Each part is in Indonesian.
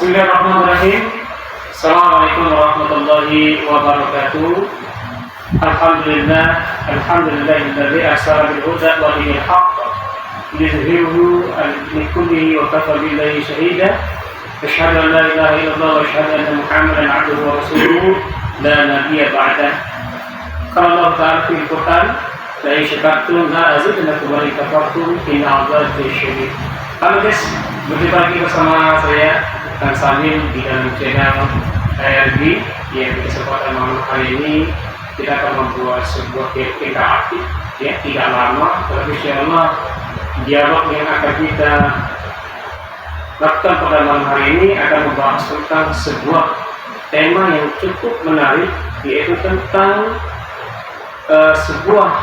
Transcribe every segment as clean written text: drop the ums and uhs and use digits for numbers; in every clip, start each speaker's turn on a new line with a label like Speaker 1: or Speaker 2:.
Speaker 1: Bismillahirrahmanirrahim. Assalamualaikum warahmatullahi wabarakatuh. Alhamdulillahilladzi arsala bil huda wa dinil haqq liyuzhirahu 'ala dini kullihi wa kafa billahi shahida. Asyhadu an la ilaha illallah wa asyhadu anna Muhammadan 'abduhu wa rasuluhu la nabiyya ba'dah. Qala Allah ta'ala fil Qur'an, la in syakartum la azidannakum wa in kafartum inna 'adzabi syadid. Halo guys, berjumpa lagi bersama saya Kang Samin di dalam channel ARB. Yang di kesempatan malam hari ini kita akan membuat sebuah interaktif, ya, tidak lama, tapi insyaallah dialog yang akan kita lakukan pada malam hari ini akan membahas tentang sebuah tema yang cukup menarik, yaitu tentang sebuah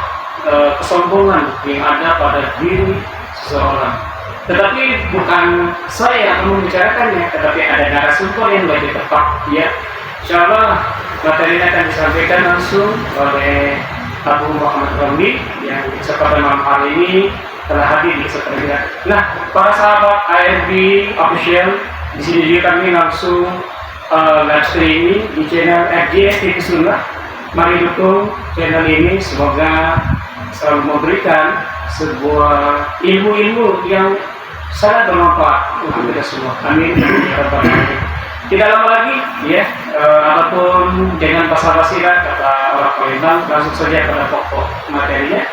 Speaker 1: kesombongan yang ada pada diri seseorang. Tetapi bukan saya yang membicarakannya, tetapi ada narasumber yang lebih tepat, ya. Insyaallah materi ini akan disampaikan langsung oleh Abu Muhammad Ramli yang di kesempatan malam hari ini telah hadir di kesempatan kita. Nah, para sahabat ARB official, di sini juga kami langsung live streaming di channel FJS TV Sunnah. Mari dukung channel ini, semoga selalu memberikan sebuah ilmu-ilmu yang sangat bermanfaat untuk kita semua. Amin. Tidak lama lagi, ya, ataupun dengan basa-basi kata orang Palembang, langsung saja pada pokok materinya.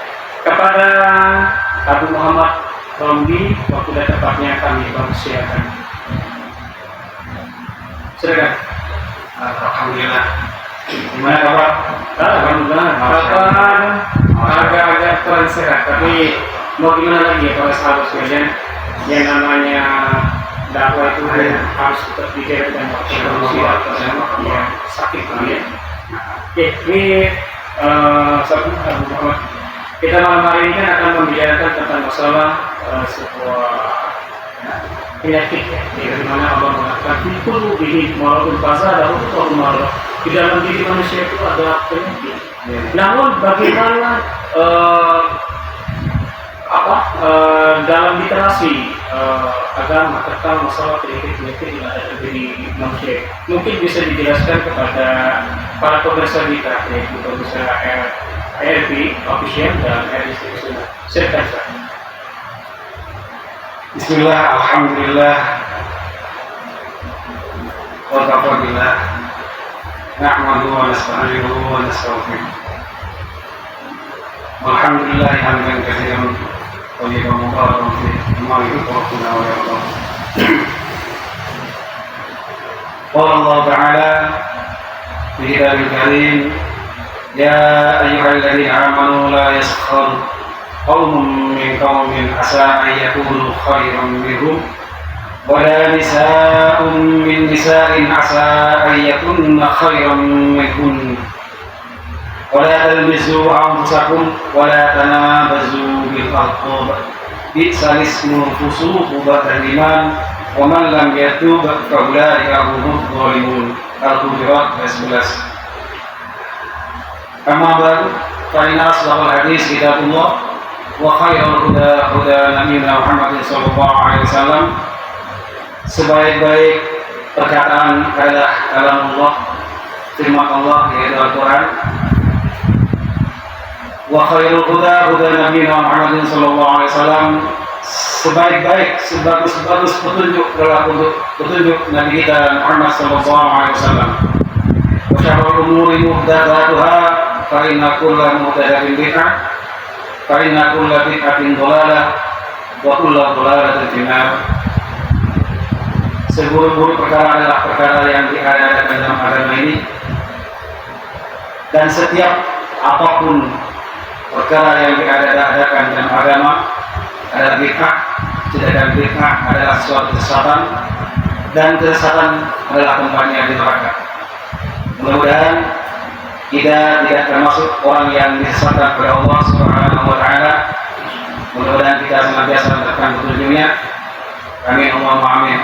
Speaker 1: Kepada Abu Muhammad Ramli, waktu dan tempatnya kami persilakan. Silakan.
Speaker 2: Alhamdulillah.
Speaker 1: Gimana kabar? Alhamdulillah. Kabar agak-agak kurang sehat, tapi mau gimana lagi ya para sahabat sekalian, yang namanya dakwah itu harus tetap dijaga dan ya, sakit ya. Oke, ini kita malam hari ini kan akan membicarakan tentang masalah sebuah penyakit, ya, di mana Allah mengatakan itu bihi maradun fazadahu maradun. Di dalam diri manusia itu ada penyakit. Namun bagaimana dalam literasi agama tentang masalah penyakit-penyakit yang ada di diri manusia, mungkin bisa dijelaskan kepada para pemirsa kita, yaitu pemirsa ARB official dan ARB Sunnah. Silakan, Pak.
Speaker 2: Bismillah, alhamdulillah, wa taqabbalah, nahmaduhu wa nasta'inuhu wa nastaghfiruh. Alhamdulillah hamdan katsiran thayyiban mubarakan fihi kama yuhibbu rabbuna wa yarda. Qala Allah Ta'ala fi kitabil karim, ya ayyuhalladzina amanu la yaskhar qaumun min qaumin asa an yakunu khairan minhum wa la nisa'un min nisa'in asa an yakunna khairan minhun wa la talmizu anfusakum wa la tanabazu bil alqab bi'sal ismul fusuq ba'da iman wa man lam yatub fa ulaika humuz zalimun. Al-Hujurat ayat 11. Amma ba'du, fa inna asdaqal hadits kitabullah wa khairul huda huda nabiyina Muhammad sallallahu alaihi wasallam. Sebaik-baik perkataan adalah kalam Allah, firman Allah, yaitu Al-Quran. Wa khairul huda huda nabiyina Muhammad sallallahu alaihi wasallam. Sebaik-baik, sebagus-bagus petunjuk adalah petunjuk Nabi kita Muhammad sallallahu alaihi wasallam. Wa syarrul umuri muhdatsatuha fa inna kulla muhdatsatin bid'ah fa inna kulla bid'atin dhalalah wa kulla dhalalatin finnar. Seburuk-buruk perkara adalah perkara yang diadakan dalam agama ini, dan setiap apapun perkara yang diadakan dalam agama adalah bid'ah. Sedangkan bid'ah adalah suatu kesesatan, dan kesesatan adalah tempatnya di neraka. Mudah-mudahan kita tidak termasuk orang yang disesatkan oleh Allah Subhanahu wa Ta'ala. Mudah-mudahan kita senantiasa mendapatkan petunjuknya. Amin, Allahumma amin.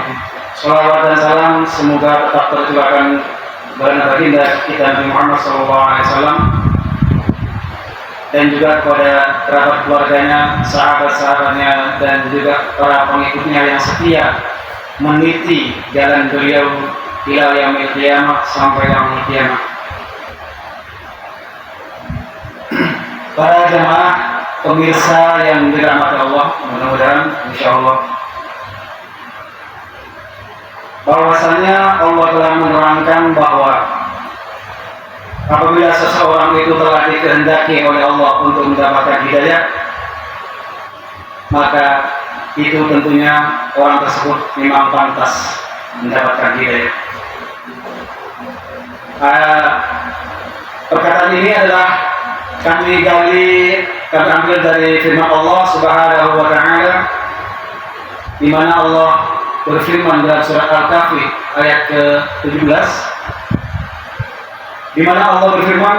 Speaker 2: Salawat dan salam semoga tetap tercurahkan kepada baginda kita Nabi Muhammad SAW, dan juga kepada kerabat keluarganya, sahabat-sahabatnya, dan juga para pengikutnya yang setia meniti jalan beliau ila yaumil qiyamah, sampai yaumil qiyamah. Para jamaah pemirsa yang dirahmati Allah, mudah-mudahan insyaallah bahwasanya Allah telah menerangkan bahwa apabila seseorang itu telah dikehendaki oleh Allah untuk mendapatkan hidayah, maka itu tentunya orang tersebut memang pantas mendapatkan hidayah. Perkataan ini adalah kami ambil dari firman Allah Subhanahu wa taala, di mana Allah berfirman dalam surat Al-Kahfi ayat ke-17, di mana Allah berfirman,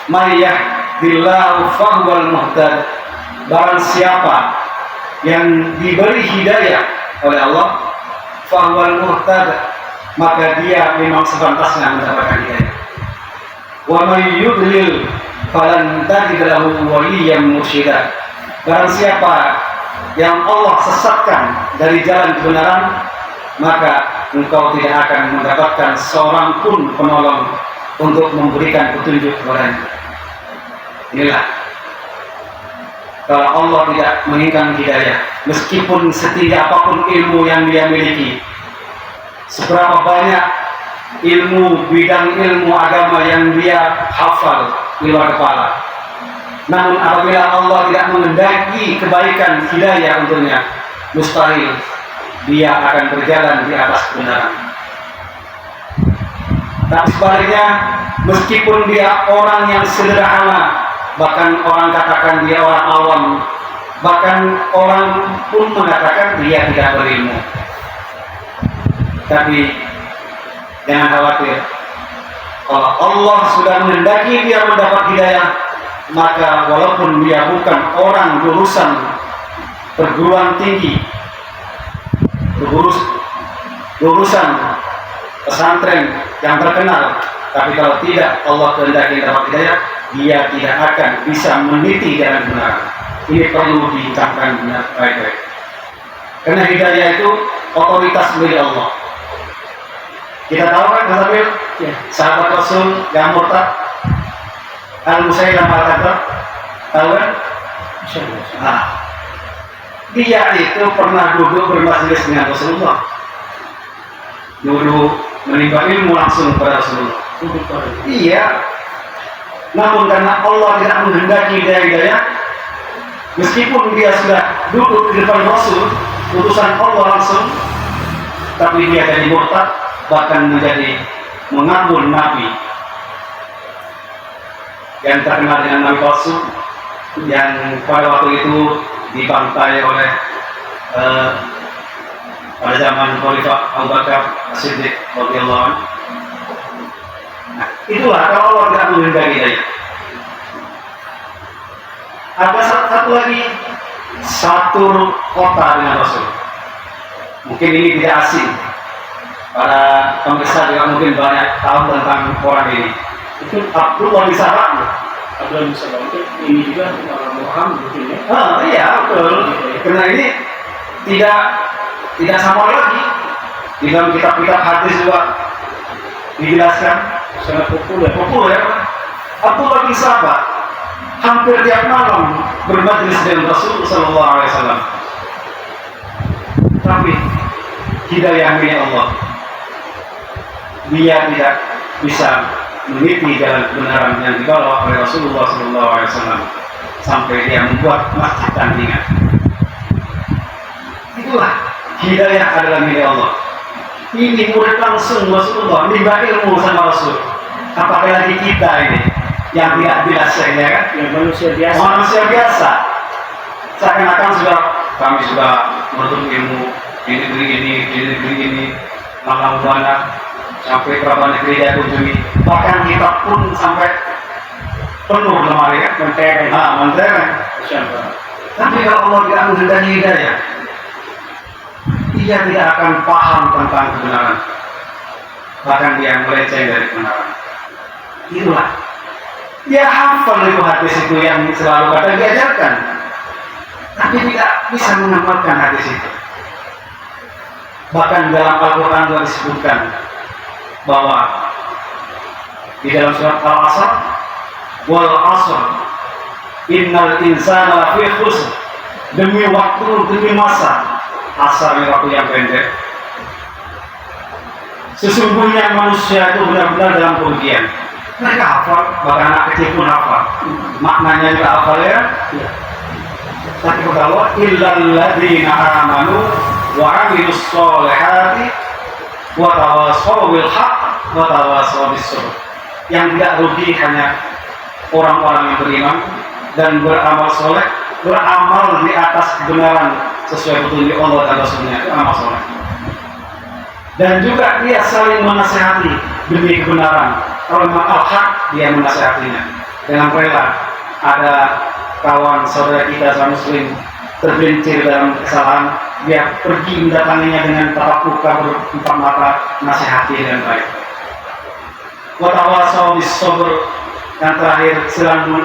Speaker 2: "May yahdihillahu fahuwal muhtad." Barang siapa yang diberi hidayah oleh Allah, fahuwal muhtad, maka dia memang sepantasnya mendapatkan hidayah. Wa may yudlil falan tajid lahu waliyyan mursyida. Barang siapa yang Allah sesatkan dari jalan kebenaran, maka engkau tidak akan mendapatkan seorang pun penolong untuk memberikan petunjuk kepadanya. Inilah kalau Allah tidak menginginkan hidayah, meskipun setinggi apapun ilmu yang dia miliki, seberapa banyak bidang ilmu agama yang dia hafal di luar kepala, namun apabila Allah tidak mengendaki kebaikan hidayah untuknya, mustahil dia akan berjalan di atas kebenaran. Tapi sebaliknya, meskipun dia orang yang sederhana, bahkan orang katakan dia orang awam, bahkan orang pun mengatakan dia tidak berilmu, tapi jangan khawatir, kalau Allah sudah menghendaki dia mendapat hidayah, maka walaupun dia bukan orang lulusan perguruan tinggi, lulusan pesantren yang terkenal, tapi kalau tidak Allah kehendaki dapat hidayah, dia tidak akan bisa meniti jalan benar. Ini perlu diucapkan benar baik-baik, karena hidayah itu otoritas milik Allah. Kita tahu kan Nabil, ya, sahabat Rasul yang murtad, Al-Musailam al-Kadzdzab, tahu kan? Nah, dia itu pernah duduk bermajlis dengan Rasulullah, duduk menimba ilmu langsung pada Rasulullah. Iya, namun karena Allah tidak menghendaki hidayah, meskipun dia sudah duduk di depan Rasul, utusan Allah langsung, tapi dia jadi murtad, bahkan menjadi mengaku nabi yang terkenal dengan nabi palsu, yang pada waktu itu dibantai oleh pada zaman Khalifah Abu Bakar As-Siddiq radhiyallahu anhu. Nah, itulah kalau Allah tidak menghendaki hidayah. Ada satu lagi, satu kota dengan Rasul. Mungkin ini tidak asing, para pemirsa juga mungkin banyak tahu tentang orang ini. Itu Abdullah bin Sabah. Abdullah bin Sabah itu ini juga orang Muhammad mungkin ya. Iya betul. Karena ini tidak sama lagi. Di dalam kitab-kitab hadis juga dijelaskan sangat populer. Abdullah bin Sabah hampir tiap malam bermajlis dengan Rasul sallallahu alaihi wasallam. Tapi hidayah milik Allah, dia tidak bisa meniti jalan kebenaran yang dibawa oleh Rasulullah SAW sampai dia membuat masjid tandingan. Itulah hidayah adalah milik Allah. Ini murid langsung Rasulullah, nimba ilmu sama Rasul. Apakah lagi kita ini yang tidak biasa ya kan? Yang manusia biasa. Seakan-akan kami sudah menuntut ilmu di negeri ini, malam buana, sampai berapa negeri dia kunjungi, bahkan kita pun sampai penuh lemari kan, mentereng. Tapi kalau Allah tidak menghendaki hidayah, dia tidak akan paham tentang kebenaran, bahkan dia melenceng dari kebenaran. Itulah dia hafal itu hadis itu yang selalu kadang diajarkan, tapi tidak bisa mengamalkan hadis itu. Bahkan dalam Al-Quran juga disebutkan bahwa di dalam surat Al-Asr, wal asr innal insana lafi khusr, demi waktu, demi masa, asar ini waktu yang pendek, sesungguhnya manusia itu benar-benar dalam kerugian. Mereka hafal, bahkan anak kecil pun hafal, maknanya juga hafal ya. Tapi kalau illal ladzina amanu wa 'amilus sholihati wa tawassaw bil haqq wa tawassaw bis sabr. Yang tidak rugi hanya orang-orang yang beriman dan beramal soleh, beramal di atas kebenaran sesuai petunjuk Allah dan Rasulnya, itu amal soleh. Dan juga dia saling menasihati demi kebenaran. Kalau memang al-haq, dia menasihatinya dengan rela. Ada kawan saudara kita seorang muslim tergelincir dalam kesalahan, dia pergi mendatanginya dengan tatap muka berempat mata, nasihati dengan baik. Watawasau bis sabr, yang terakhir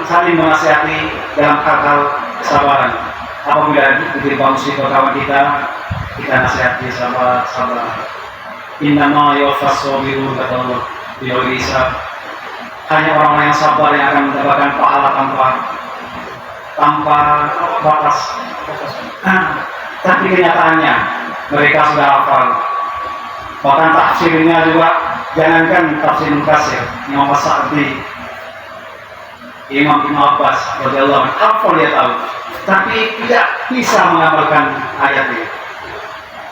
Speaker 2: saling menasihati dalam hal-hal kesabaran. Apabila ditimpa musibah kawan kita nasihati sabar. Innama yuwaffas sabirun, kata Allah di Al-Isra. Hanya orang-orang yang sabar yang akan mendapatkan pahala tanpa batas. Tapi kenyataannya mereka sudah hafal. Bahkan tafsirnya juga, jangankan tafsir Mufassir, Imam As-Sa'di, Imam Ibn Abbas radhiyallahu anhu, hafal dia tahu, tapi tidak bisa mengamalkan ayat ini.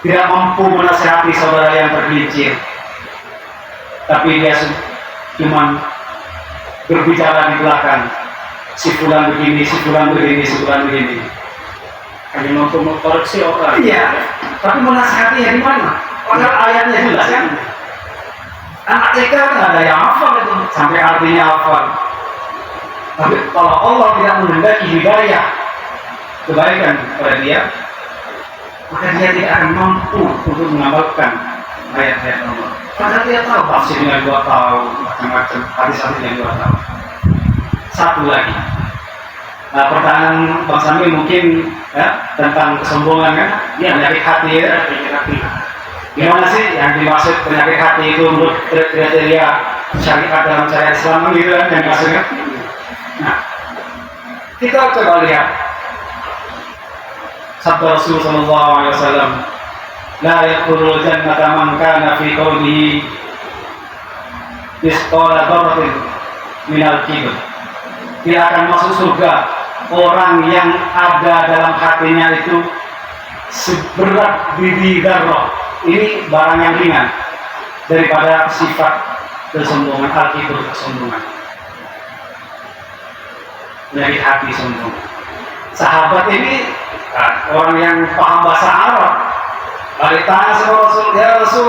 Speaker 2: Tidak mampu menasihati saudara yang tergelincir, tapi dia cuma berbicara di belakang, si fulan begini, si fulan begini, si fulan begini. Hanya mampu mengkoreksi orang. Iya, tapi menasihati dari mana? Padahal ayatnya jelas kan. Anak TK kan ada yang hafal itu, sampai artinya hafal. Tapi kalau Allah tidak menghendaki hidayah kebaikan kepada dia, maka dia tidak akan mampu untuk mengamalkan ayat-ayat Allah. Padahal dia tahu tafsirnya juga tahu, macam-macam hadis-hadisnya juga tahu. Satu lagi, nah, pertanyaan Bang Sami mungkin ya, tentang kesombongan kan, ya, penyakit hati ya. Gimana sih yang dimaksud penyakit hati itu menurut kriteria syariat dalam syariat Islam gitu kan yang maksudnya? Nah, kita coba lihat sabda Rasul sallallahu alaihi wasallam, la yadkhulul jannata man kana fi qawlihi misqala dzarratin minal kibr. Tidak akan masuk surga orang yang ada dalam hatinya itu seberat biji darah. Ini barang yang ringan daripada sifat kesombongan, al-kibr, kesombongan. Dari hati sombong. Sahabat ini orang yang paham bahasa Arab, balik tanya sama Rasul, ya Rasul,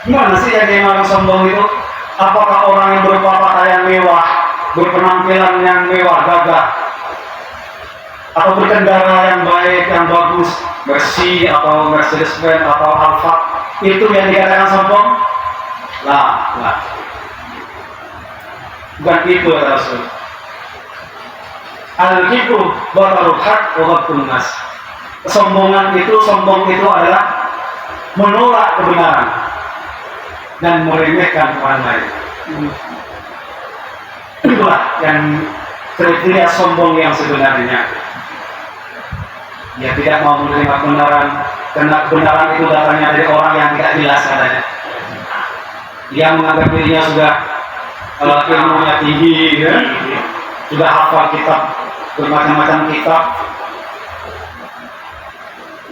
Speaker 2: gimana sih yang orang sombong itu? Apakah orang yang berpakaian mewah, berpenampilan yang mewah, gagah, atau berkendara yang baik, yang bagus, Mercy atau Mercedes-Benz atau Alfa, itu yang dikatakan sombong? Lah. Bukan itu ya Rasul. Al-kibru batarul haq wa ghamtun nas. Sombong itu adalah menolak kebenaran dan meremehkan orang lain. Itulah yang kriteria sombong yang sebenarnya. Dia tidak mau menerima kebenaran, karena kebenaran itu datangnya dari orang yang tidak jelas adanya. Dia menganggap dirinya sudah ilmunya tinggi, ya? Sudah hafal kitab, bermacam-macam kitab.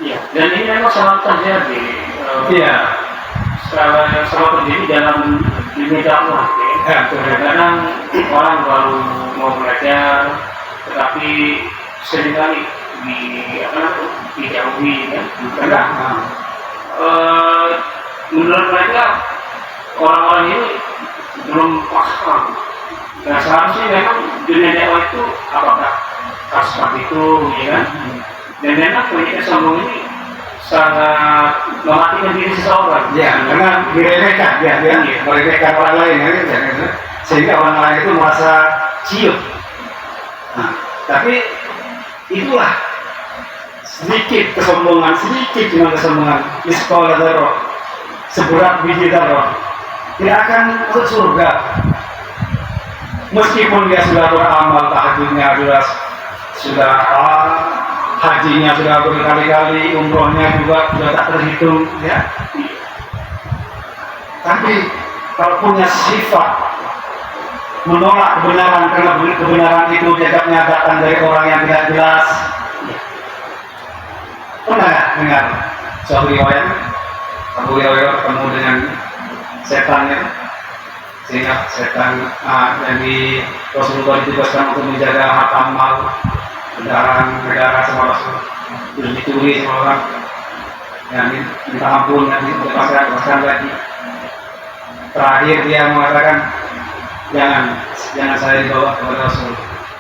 Speaker 1: Iya, dan ini memang selalu terjadi.
Speaker 2: Iya.
Speaker 1: Selalu terjadi dalam dunia dakwah. Kadang-kadang orang baru mau belajar, tetapi seringkali dijauhi kan? Karena menurut mereka orang-orang ini belum paham. Nah, seharusnya memang dunia dakwah itu apakah seperti itu, ya kan? Dan memang penyakit sombong ini sangat mematikan diri seseorang.
Speaker 2: Ya, karena diremehkan, meremehkan orang lain, ya, sehingga orang lain itu merasa ciut. Nah, tapi itulah sedikit kesombongan, sedikit dengan kesombongan, miskola darah, seberat biji darah, tidak akan masuk surga. Meskipun dia sudah beramal, tahajudnya sudah hajinya sudah berkali-kali, umrohnya juga sudah tak terhitung, ya. Tapi kalau punya sifat menolak kebenaran karena kebenaran itu dianggapnya datang dari orang yang tidak jelas. Pernah nggak dengar suatu riwayat Abu Hurairah ketemu dengan setannya, sehingga setan jadi Rasulullah ditugaskan untuk menjaga harta mal, kendaraan negara sama Rasul, terus dicuri sama orang, yang minta ampun, nanti lepaskan lagi. Terakhir dia mengatakan, jangan saya dibawa kepada Rasul.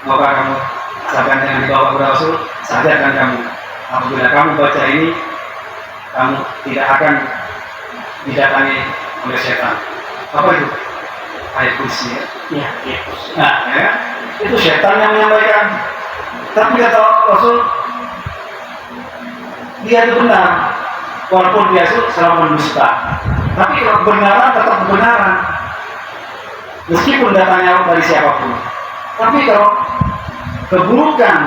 Speaker 2: Maukah kamu asalkan jangan dibawa kepada Rasul, sadarkan kamu. Apabila kamu baca ini, kamu tidak akan didatangi oleh setan. Apa itu? Ayat kursi, ya?
Speaker 1: Ya, ya.
Speaker 2: Nah, ya, itu setan yang menyampaikan. Tapi kata Rasul, dia itu benar, walaupun dia itu selalu mendusta. Tapi kalau kebenaran tetap kebenaran, meskipun datangnya dari siapapun. Tapi kalau keburukan,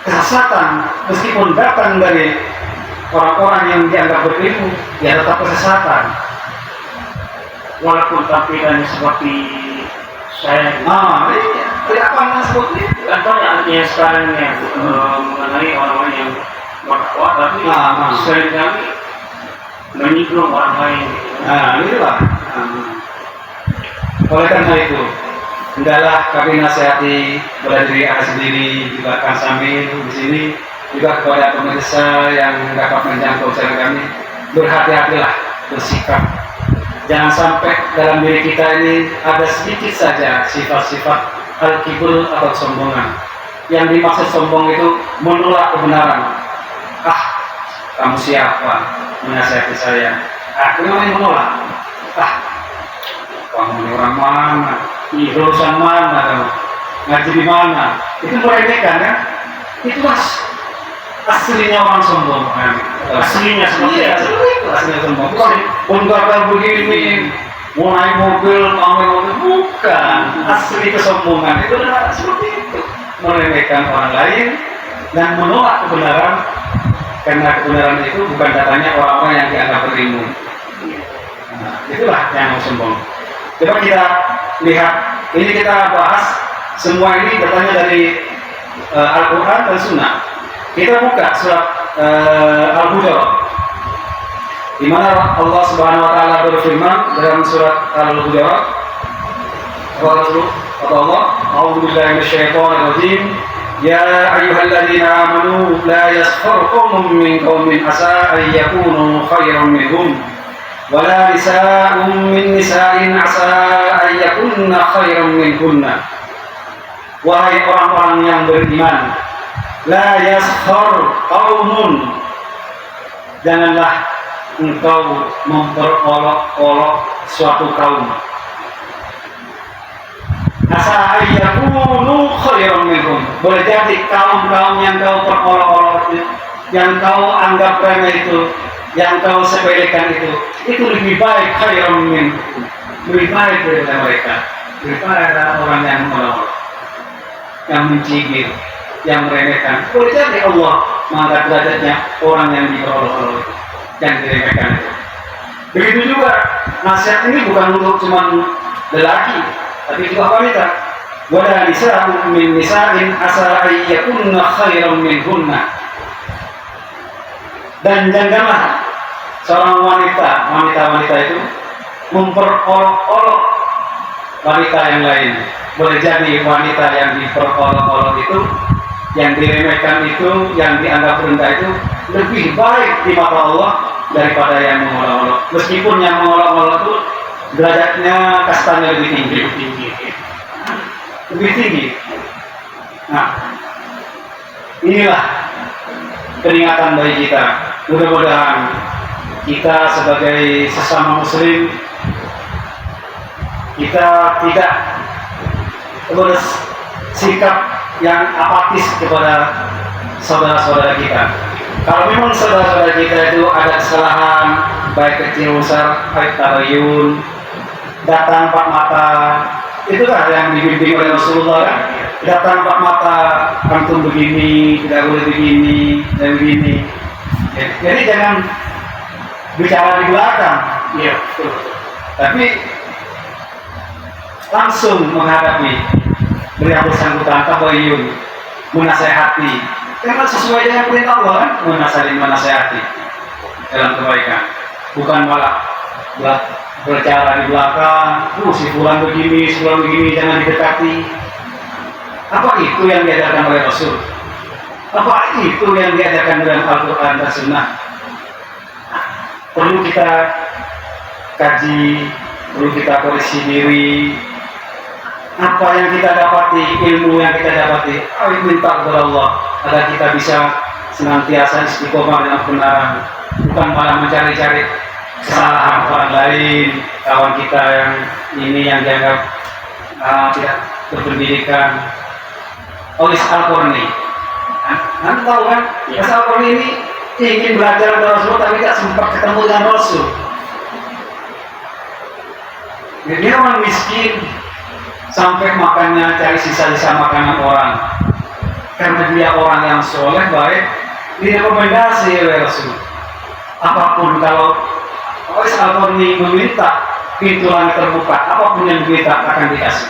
Speaker 2: kesesatan, meskipun datang dari orang-orang yang dianggap berilmu, ya tetap kesesatan.
Speaker 1: Walaupun tampilannya seperti saya,
Speaker 2: tidak pernah seperti itu.
Speaker 1: atau artinya sekarang ya mengenai orang-orang yang berdakwah, tapi seringkali menyinggung orang lain.
Speaker 2: Inilah. Oleh karena itu, hendaklah kami nasihati pada diri Anda sendiri, juga Kang Samil di sini, juga kepada pemirsa yang dapat menjangkau channel kami, berhati-hatilah bersikap. Jangan sampai dalam diri kita ini ada sedikit saja sifat-sifat al-kibr atau sombongan. Yang dimaksud sombong itu menolak kebenaran. Kamu siapa menasihati saya? Kenapa menolak? Kamu ini orang mana? Lulusan mana kamu? Ngaji di mana? Itu meremehkan, kan? Itu aslinya orang sombong.
Speaker 1: Aslinya seperti itu.
Speaker 2: Aslinya sombong. Bukan gagal begini, mau naik mobil, pamer mobil, bukan. Asli kesombongan itu adalah seperti itu. Meremehkan orang lain dan menolak kebenaran, karena kebenaran itu bukan datangnya orang-orang yang dianggap berilmu. Itulah yang sombong. Coba kita lihat, ini kita bahas semua ini datangnya dari Al-Quran dan Sunnah. Kita buka surat Al-Hujurat, di mana Allah Subhanahu Wa Taala berfirman dalam surat Al-Hujurat, kata Allah, "A'udzubillahi minasyaitonirrajim. Ya ayyuhalladzina amanu la yaskhar qaumun min qaumin asa an yakunu khairan minhum. Wala nisa'un min nisa'in asa an yakunna khairan minkunna." Wahai orang-orang yang beriman, la yaskhar qaumun, janganlah engkau memperolok-olok suatu kaum. Asa an yakunu khairan minhum, boleh jadi kaum-kaum yang kau perolok-olok, yang kau anggap remeh itu, yang kau sepelekan itu lebih baik, khairan minhum, lebih baik daripada mereka, daripada orang yang menolak, yang mencibir, yang meremehkan. Boleh jadi Allah mengangkat derajatnya orang yang diperolok-olok, yang diremehkan itu. Begitu juga nasihat ini bukan untuk cuma lelaki, tapi juga wanita. Wala nisa'un min nisa'in asa an yakunna khairan minhunna. Dan janganlah seorang wanita itu memperolok-olok wanita yang lain. Boleh jadi wanita yang diperolok-olok itu, yang diremehkan itu, yang dianggap rendah itu lebih baik di mata Allah daripada yang mengolok-olok. Meskipun yang mengolok-olok itu derajatnya, kastanya lebih tinggi. Nah, inilah peringatan bagi kita. Mudah-mudahan kita sebagai sesama muslim, kita tidak bersikap yang apatis kepada saudara-saudara kita. Kalau memang saudara-saudara kita itu ada kesalahan, baik kecil besar, baik tabayun, datang empat mata, itulah yang dibimbing oleh Rasulullah kan? Datang empat mata, antum begini, tidak boleh begini, dan begini. Jadi jangan bicara di belakang,
Speaker 1: Iya, betul.
Speaker 2: tapi langsung menghadapi beliau bersangkutan tabayun, menasehati. Karena sesuai dengan perintah Allah kan, menasehati dalam kebaikan, bukan malah berbicara di belakang, si fulan begini, jangan didekati. Apa itu yang diajarkan oleh Rasul? Apa itu yang diajarkan dalam Al-Quran dan Sunnah? Perlu kita kaji, perlu kita koreksi diri. Apa yang kita dapati, ilmu yang kita dapati, ayo minta kepada Allah agar kita bisa senantiasa istiqomah dengan kebenaran, bukan malah mencari-cari kesalahan orang lain, kawan kita yang ini yang dianggap tidak berpendidikan. Olis Al-Qarni, Anda tahu kan? Olis Al-Qarni ini ingin belajar dari Rasul tapi tidak sempat ketemu dengan Rasul. Dia orang miskin, sampai makannya cari sisa-sisa makanan orang. Karena dia orang yang soleh, baik, direkomendasi oleh Rasul. Apapun kalau Olis Al-Qarni meminta, pintu langit terbuka, apapun yang diminta akan dikasih.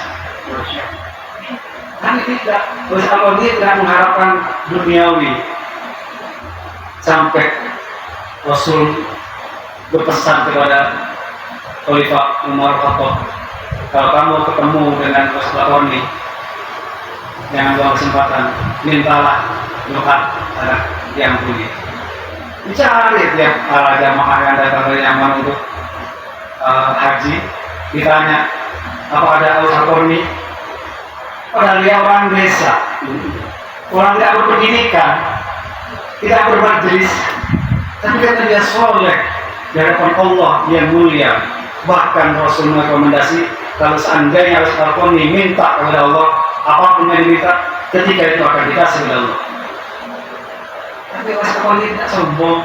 Speaker 2: Tapi tidak, Olis Al-Qarni tidak mengharapkan duniawi. Sampai Rasul berpesan kepada Khalifah Umar Khattab, kalau kamu ketemu dengan Rasul Al-Qarni, jangan buang kesempatan, mintalah doa pada yang punya. Dicari tiap jamaah yang datang dari Yaman untuk haji, ditanya apa ada Olis Al-Qarni? Padahal dia orang desa, orang tidak berpendidikan, tidak bermajelis, tapi karena dia soleh di hadapan Allah yang mulia. Bahkan Rasul merekomendasi kalau seandainya Olis Al-Qarni minta kepada Allah, apapun yang diminta, ketika itu akan dikasih oleh Allah. Tapi Olis Al-Qarni tidak sombong,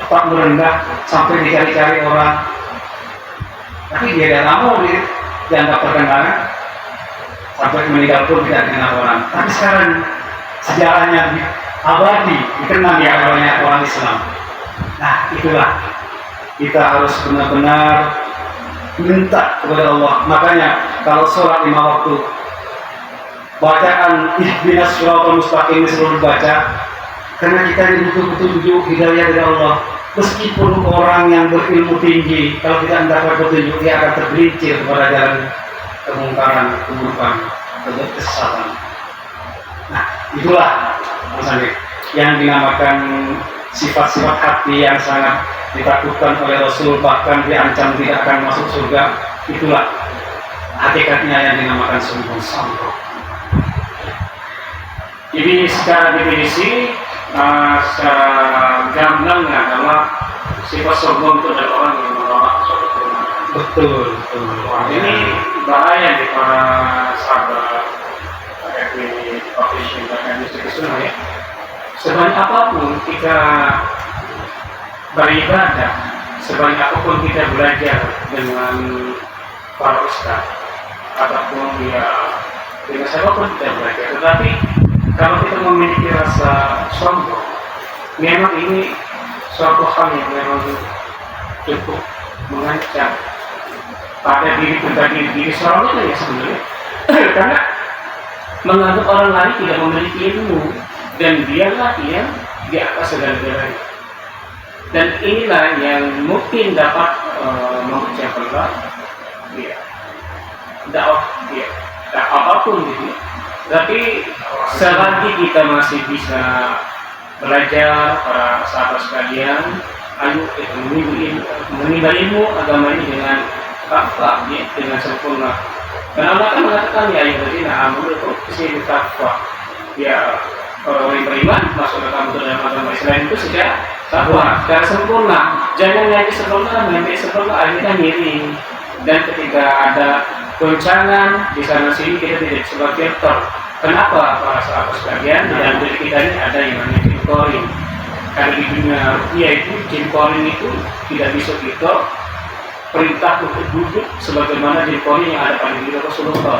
Speaker 2: tetap merendah sampai dicari-cari orang. Tapi dia tidak mau dianggap terkenal, sampai meninggal pun tidak dikenal orang. Tapi sekarang sejarahnya abadi, dikenal di banyak orang Islam. Nah, itulah kita harus benar-benar minta kepada Allah. Makanya kalau sholat 5 waktu, bacaan ihdinas siratal mustaqim selalu baca, karena kita ini betul-betul hidayah dari Allah. Meskipun orang yang berilmu tinggi, kalau kita mendapat petunjuk, dia akan tergelincir kepada jalan kemungkaran, keburukan, kesesatan. Nah, itulah yang dinamakan sifat-sifat hati yang sangat ditakutkan oleh Rasul, bahkan diancam tidak akan masuk surga. Itulah hakikatnya yang dinamakan sombong.
Speaker 1: Jadi secara definisi, secara gamblang adalah sifat sombong itu adalah orang yang menolak suatu kebenaran.
Speaker 2: Betul.
Speaker 1: Wah, ini bahaya di para sahabat FB publishing dan industri sunnah ya. Sebanyak apapun kita beribadah, sebanyak apapun kita belajar dengan para ustaz ataupun dengan siapapun kita belajar, tetapi kalau kita memiliki rasa sombong, memang ini suatu hal yang memang cukup mengancam pada diri pribadi diri seorang itu ya sebenarnya. Karena menganggap orang lain tidak memiliki ilmu dan dialah yang di atas segala-galanya. Dan inilah yang mungkin dapat memecah belah dakwah apapun gitu. Tapi selagi kita masih bisa belajar, para sahabat sekalian, ayo kita menimba ilmu agama ini dengan takwa, ya, dengan sempurna. Karena Allah kan mengatakan ya ayyuhallazina amanu ukhsiru taqwa. Ya, orang yang beriman masuk dalam agama Islam itu secara takwa, secara sempurna. Jangan nanti sempurna akhirnya miring. Dan ketika ada goncangan di sana sini kita tidak sebagai filter. Kenapa para sahabat sekalian di dalam diri kita ini ada yang namanya filtering. Karena di dunia rupiah itu jin korin itu tidak bisa kita perintah untuk duduk sebagaimana jin korin yang ada pada diri Rasulullah.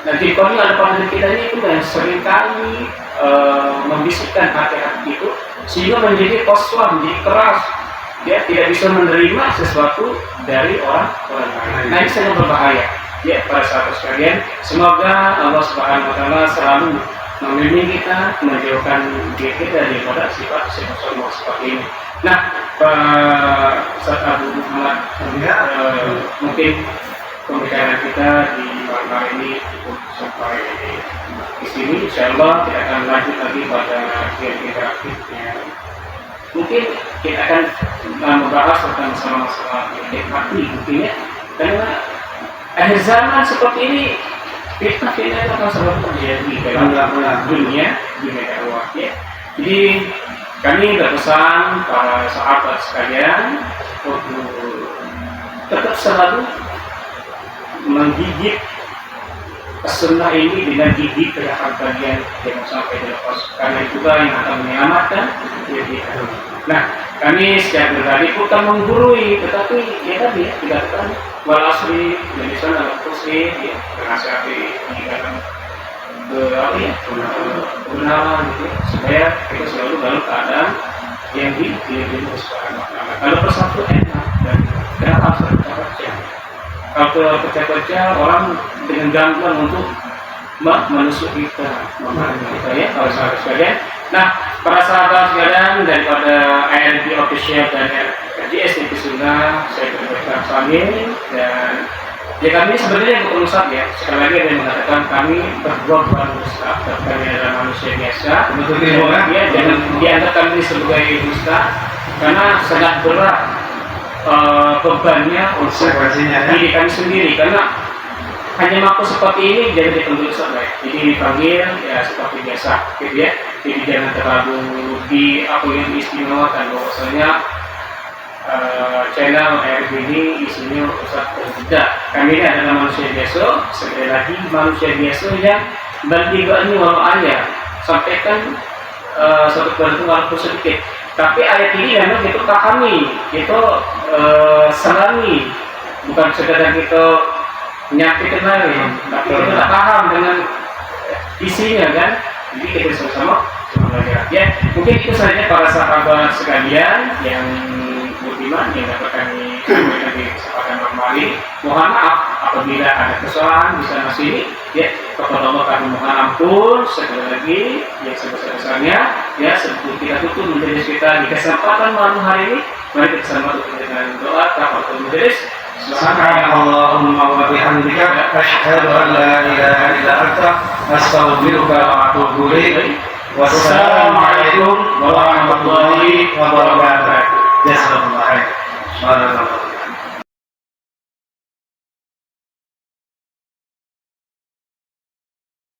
Speaker 1: Nah, jin korin yang ada pada diri kita ini itu yang seringkali membisikkan hati-hati itu sehingga menjadi kosong, menjadi keras. Dia tidak bisa menerima sesuatu dari orang lain. Nah, ini sangat berbahaya. Ya, para sahabat sekalian, semoga Allah Subhanahu wa taala selalu membimbing kita, menjauhkan diri kita daripada sifat-sifat sombong seperti ini. Nah, Ustaz Abu Muhammad, mungkin pembicaraan kita di malam hari ini cukup sampai di sini. Insyaallah kita akan lanjut lagi pada interaktifnya. Mungkin kita akan membahas tentang masalah-masalah hati mungkin ya, karena akhir zaman seperti ini fitnah akan selalu terjadi dalam dunia dakwah ya. Jadi kami berpesan para sahabat sekalian untuk tetap selalu menggigit sunnah ini dengan gigit kedatangan kalian jangan sampai dilepas, karena itulah yang akan menyelamatkan diri kita. Nah, kami secara pribadi bukan menggurui, tetapi ya tadi ya dikatakan wal asri dan di sana al-kursi ya menasihati meninggalkan kebenaran gitu supaya kita selalu dalam keadaan yang dipilih Subhanahu wa taala. Kalau persatu enak dan kenapa harus berbaca? Kalau baca orang dengan gampang untuk menusuk kita, memahami kita ya, kalau sahabat sekalian. Nah, para sahabat sekalian daripada ARB Official dan RJS TV Sunnah, saya berterima kasih dan ya kami sebenarnya bukan ustaz ya. Sekali lagi ada yang mengatakan kami berdua bukan ustaz, kami adalah manusia biasa. Ya, jangan dianggap kami sebagai ustaz karena sangat berat bebannya untuk diri kami sendiri, karena hanya mampu seperti ini jadi dituntut sampai jadi dipanggil ya seperti biasa gitu ya. Jadi jangan terlalu diistimewakan bahwasanya channel ARB ini isinya ustaz tidak. Kami ini adalah manusia biasa, sekali lagi manusia biasa yang bertiga ini walau ayat sampaikan satu kebenaran walaupun sedikit. Tapi ayat ini memang kita pahami, kita selami, bukan sekedar kita menyampaikan lain, tapi kita paham dengan isinya kan. Jadi kita sama-sama belajar. Ya, mungkin itu saja para sahabat sekalian yang beriman yang dapat kami sampaikan di kesempatan malam hari. Mohon maaf apabila ada kesalahan di sana sini. Ya, kepada Allah kami mohon ampun. Sekali lagi yang sebesar-besarnya. Ya, sebelum kita tutup majelis kita di kesempatan malam hari ini, mari kita sama tutup dengan doa kafaratul majelis.
Speaker 2: Subhanallahumma wa bihamdika asyhadu an la ilaha illa anta astaghfiruka wa atubu ilaik. Wassalamualaikum warahmatullahi wabarakatuh. Jazakumullah khairan.